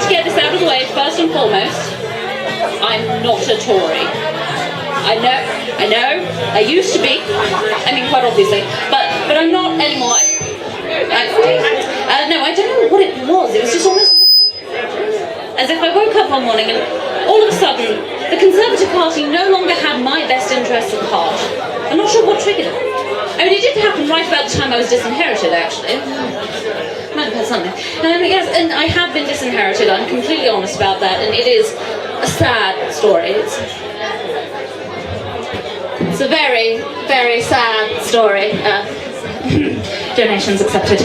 to get this out of the way first and foremost. I'm not a Tory. I know, I used to be, I mean quite obviously, but I'm not anymore. No, I don't know what it was just almost as if I woke up one morning and all of a sudden the Conservative Party no longer had my best interests at heart. I'm not sure what triggered it. I mean, it did happen right about the time I was disinherited, actually. Might have had something. Yes, and I have been disinherited, I'm completely honest about that, and it is a sad story. It's a very, very sad story. Donations accepted.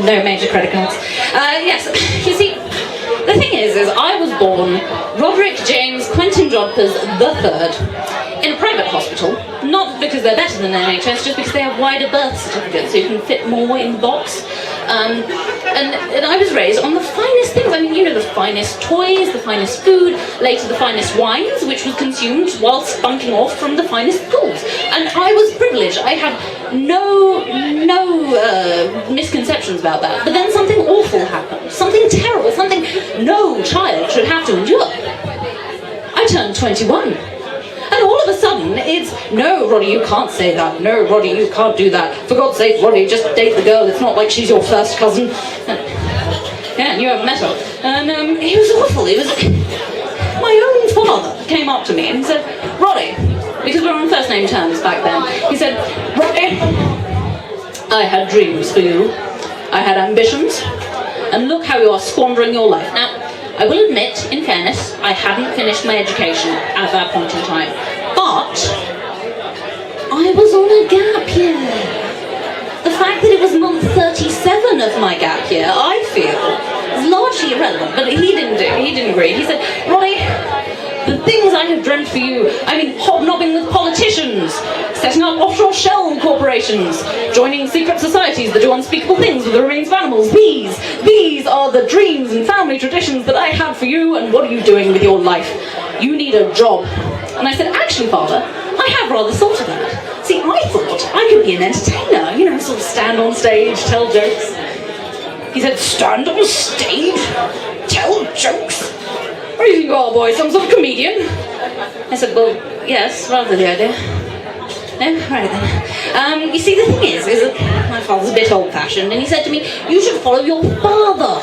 No major credit cards. Yes, you see, the thing is I was born Roderick James Quentin Jodphurs III in a private hospital, not because they're better than the NHS, just because they have wider birth certificates, so you can fit more in the box. And I was raised on the finest things. I mean, you know, the finest toys, the finest food, later the finest wines, which was consumed whilst bunking off from the finest schools. And I was privileged. I had no misconceptions about that. But then something awful happened. Something terrible. Something no child should have to endure. I turned 21. And all of a sudden, it's, no, Roddy, you can't say that. No, Roddy, you can't do that. For God's sake, Roddy, just date the girl. It's not like she's your first cousin. And you haven't met her. And it was awful. It was... My own father came up to me and said, Roddy, because we were on first name terms back then, he said, Roddy, I had dreams for you. I had ambitions. And look how you are squandering your life. Now, I will admit, in fairness, I hadn't finished my education at that point in time. But I was on a gap year. The fact that it was month 37 of my gap year, I feel, is largely irrelevant. But he didn't agree. He said, Roddy, the things I have dreamt for you, I mean, hobnobbing with politicians, setting up offshore shell corporations, joining secret societies that do unspeakable things with the remains of animals. These are the dreams and family traditions that I had for you, and what are you doing with your life? You need a job. And I said, actually, Father, I have rather thought of that. See, I thought I could be an entertainer, you know, sort of stand on stage, tell jokes. He said, stand on stage? Tell jokes? What do you think you are, boy, some sort of comedian? I said, well, yes, rather the idea. No? Right then. You see, the thing is that my father's a bit old-fashioned, and he said to me, you should follow your father.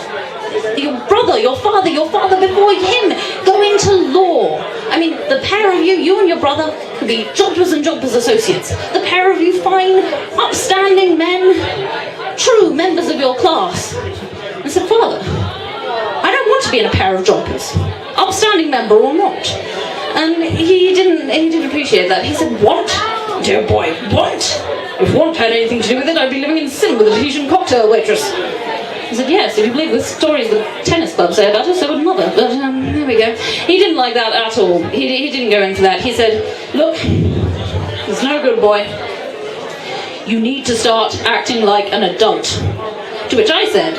Your brother, your father before him, go into law. I mean, the pair of you and your brother could be Jodphurs and Jodphurs associates. The pair of you fine, upstanding men, true members of your class. I said, Father, I don't want to be in a pair of Jodphurs, upstanding member or not. And he didn't appreciate that. He said, want? Dear boy, want? If want had anything to do with it, I'd be living in sin with a Tahitian cocktail waitress. I said, yes, if you believe the stories the tennis club say about her, so would Mother. But there we go. He didn't like that at all. He didn't go in for that. He said, look, it's no good, boy. You need to start acting like an adult. To which I said,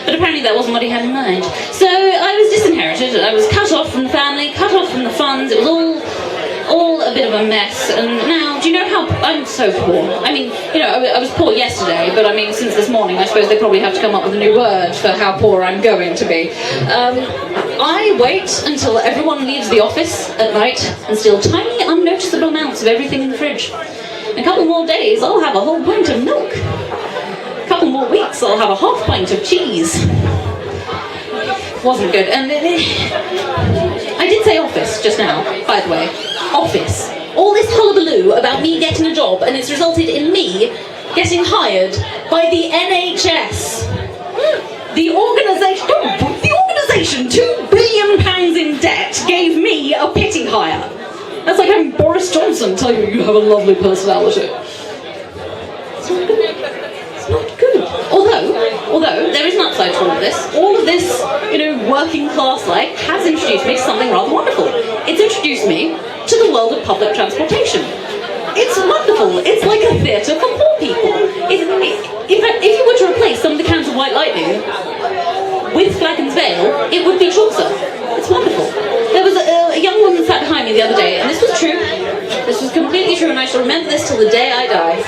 but apparently that wasn't what he had in mind. So I was disinherited. I was cut off from the family, cut off from the funds. It was all a bit of a mess. And now, do you know how I'm so poor? I mean, you know, I was poor yesterday, but I mean, since this morning, I suppose they probably have to come up with a new word for how poor I'm going to be. I wait until everyone leaves the office at night and steal tiny, unnoticeable amounts of everything in the fridge. In a couple more days, I'll have a whole pint of milk. A couple more weeks, I'll have a half pint of cheese. Wasn't good. And I did say office just now, by the way. Office. All this hullabaloo about me getting a job, and it's resulted in me getting hired by the NHS. The organisation, £2 billion in debt, gave me a pity hire. That's like having Boris Johnson tell you you have a lovely personality. It's not good. It's not good. Although there is an upside to all of this. All of this, you know, working class life has introduced me to something rather wonderful. It's introduced me to the world of public transportation. It's wonderful. It's like a theatre for poor people. In fact, if you were to replace some of the cans of White Lightning with Flagons Vale, it would be Chaucer. It's wonderful. There was a young woman sat behind me the other day, and this was true. This was completely true, and I shall remember this till the day I die.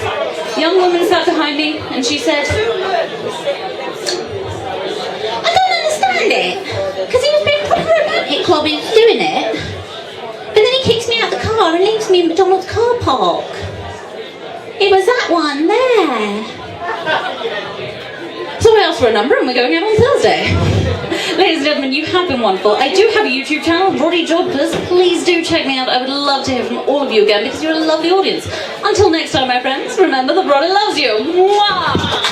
young woman sat behind me and she said, I don't understand it, because he was being proper romantic while we was doing it, but then he kicks me out the car and leaves me in McDonald's car park. It was that one there. So I asked for a number and we're going out on Thursday. Ladies and gentlemen, you have been wonderful. I do have a YouTube channel, Roddy Jodphurs. Please do check me out. I would love to hear from all of you again because you're a lovely audience. Until next time, my friends, remember that Roddy loves you. Mwah!